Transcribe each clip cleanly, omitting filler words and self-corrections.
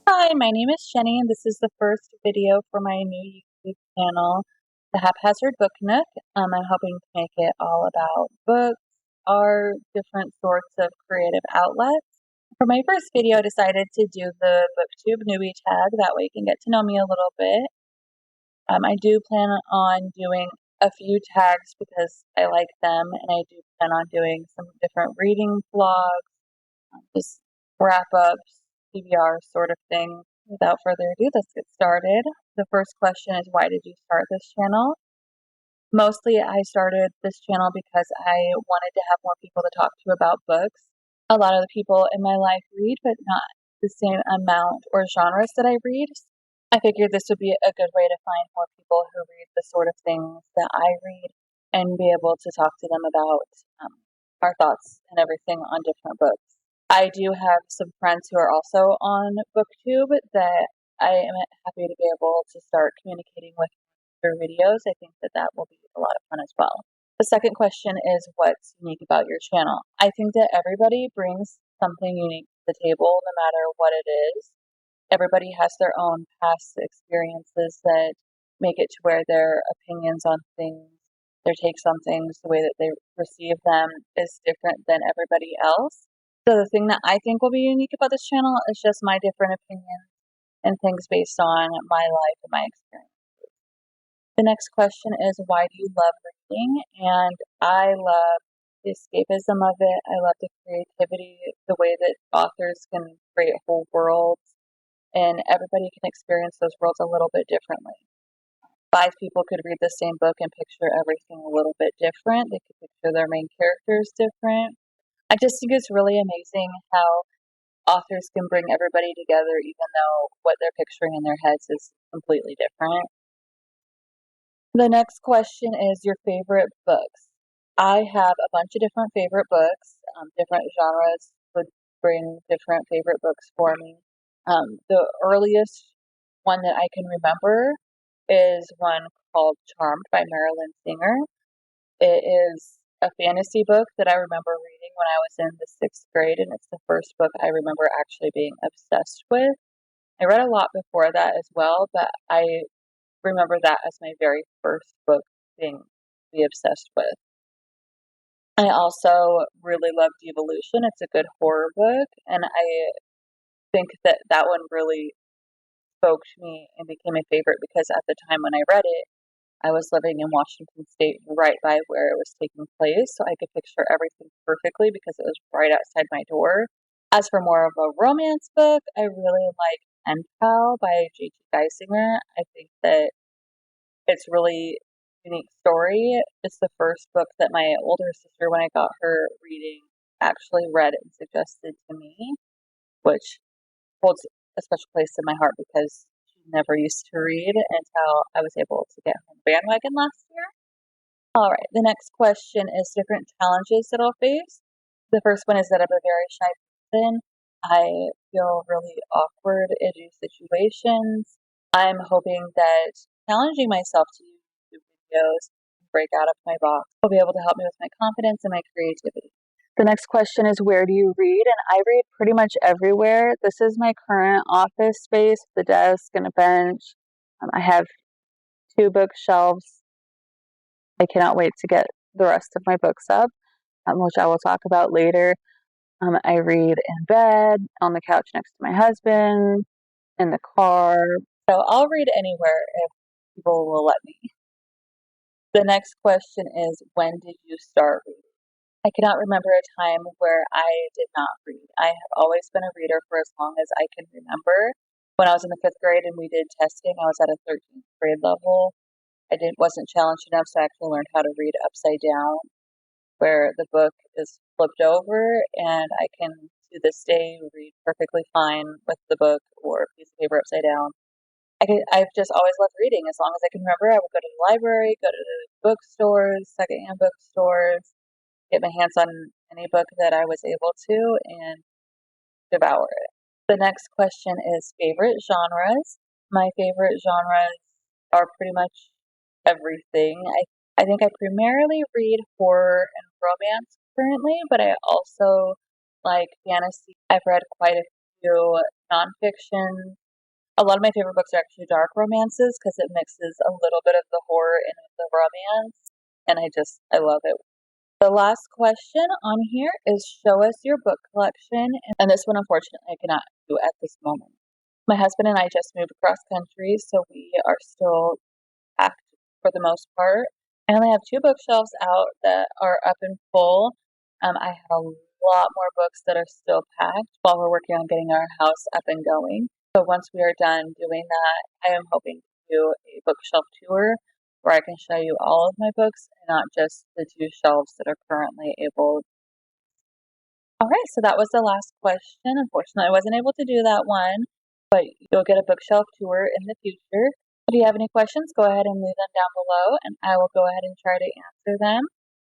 Hi, my name is Jenny, and this is the first video for my new YouTube channel, The Haphazard Book Nook. I'm hoping to make it all about books, art, different sorts of creative outlets. For my first video, I decided to do the Booktube Newbie Tag. That way you can get to know me a little bit. I do plan on doing a few tags because I like them, and I do plan on doing some different reading vlogs, just wrap-ups, PBR sort of thing. Without further ado, let's get started. The first question is, why did you start this channel? Mostly I started this channel because I wanted to have more people to talk to about books. A lot of the people in my life read, but not the same amount or genres that I read. I figured this would be a good way to find more people who read the sort of things that I read and be able to talk to them about our thoughts and everything on different books. I do have some friends who are also on Booktube that I am happy to be able to start communicating with through videos. I think that that will be a lot of fun as well. The second question is, what's unique about your channel? I think that everybody brings something unique to the table, no matter what it is. Everybody has their own past experiences that make it to where their opinions on things, their takes on things, the way that they receive them is different than everybody else. So the thing that I think will be unique about this channel is just my different opinions and things based on my life and my experiences. The next question is, why do you love reading? And I love the escapism of it. I love the creativity, the way that authors can create whole worlds, and everybody can experience those worlds a little bit differently. 5 people could read the same book and picture everything a little bit different. They could picture their main characters different. I just think it's really amazing how authors can bring everybody together even though what they're picturing in their heads is completely different. The next question is your favorite books. I have a bunch of different favorite books. Different genres would bring different favorite books for me. The earliest one that I can remember is one called Charmed by Marilyn Singer. It is a fantasy book that I remember reading when I was in the 6th grade, and it's the first book I remember actually being obsessed with. I read a lot before that as well, but I remember that as my very first book being be obsessed with. I also really love Devolution. It's a good horror book, and I think that that one really spoke to me and became a favorite because at the time when I read it, I was living in Washington State, right by where it was taking place, so I could picture everything perfectly because it was right outside my door. As for more of a romance book, I really like Pen Pal by J.T. Geisinger. I think that it's really unique story. It's the first book that my older sister, when I got her reading, actually read and suggested to me, which holds a special place in my heart because she never used to read until I was able to get her bandwagon last year. All right, the next question is different challenges that I'll face. The first one is that I'm a very shy person. I feel really awkward in new situations. I'm hoping that challenging myself to do videos and break out of my box will be able to help me with my confidence and my creativity. The next question is, where do you read? And I read pretty much everywhere. This is my current office space, the desk and a bench. I have 2 bookshelves. I cannot wait to get the rest of my books up, which I will talk about later. I read in bed, on the couch next to my husband, in the car. So I'll read anywhere if people will let me. The next question is, when did you start reading? I cannot remember a time where I did not read. I have always been a reader for as long as I can remember. When I was in the 5th grade and we did testing, I was at a 13th grade level. I wasn't challenged enough, so I actually learned how to read upside down, where the book is flipped over, and I can, to this day, read perfectly fine with the book or a piece of paper upside down. I've just always loved reading. As long as I can remember, I would go to the library, go to the bookstores, secondhand bookstores, get my hands on any book that I was able to, and devour it. The next question is favorite genres. My favorite genres are pretty much everything. I think I primarily read horror and romance currently, but I also like fantasy. I've read quite a into nonfiction. A lot of my favorite books are actually dark romances because it mixes a little bit of the horror in with the romance, and I love it. The last question on here is show us your book collection, and this one unfortunately I cannot do at this moment. My husband and I just moved across country, so we are still packed for the most part. I only have 2 bookshelves out that are up and full. I have a lot more books that are still packed while we're working on getting our house up and going. So once we are done doing that, I am hoping to do a bookshelf tour where I can show you all of my books and not just the 2 shelves that are currently able. Alright, so that was the last question. Unfortunately, I wasn't able to do that one, but you'll get a bookshelf tour in the future. If you have any questions, go ahead and leave them down below, and I will go ahead and try to answer them.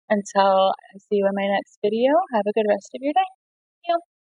Until I see you in my next video, have a good rest of your day.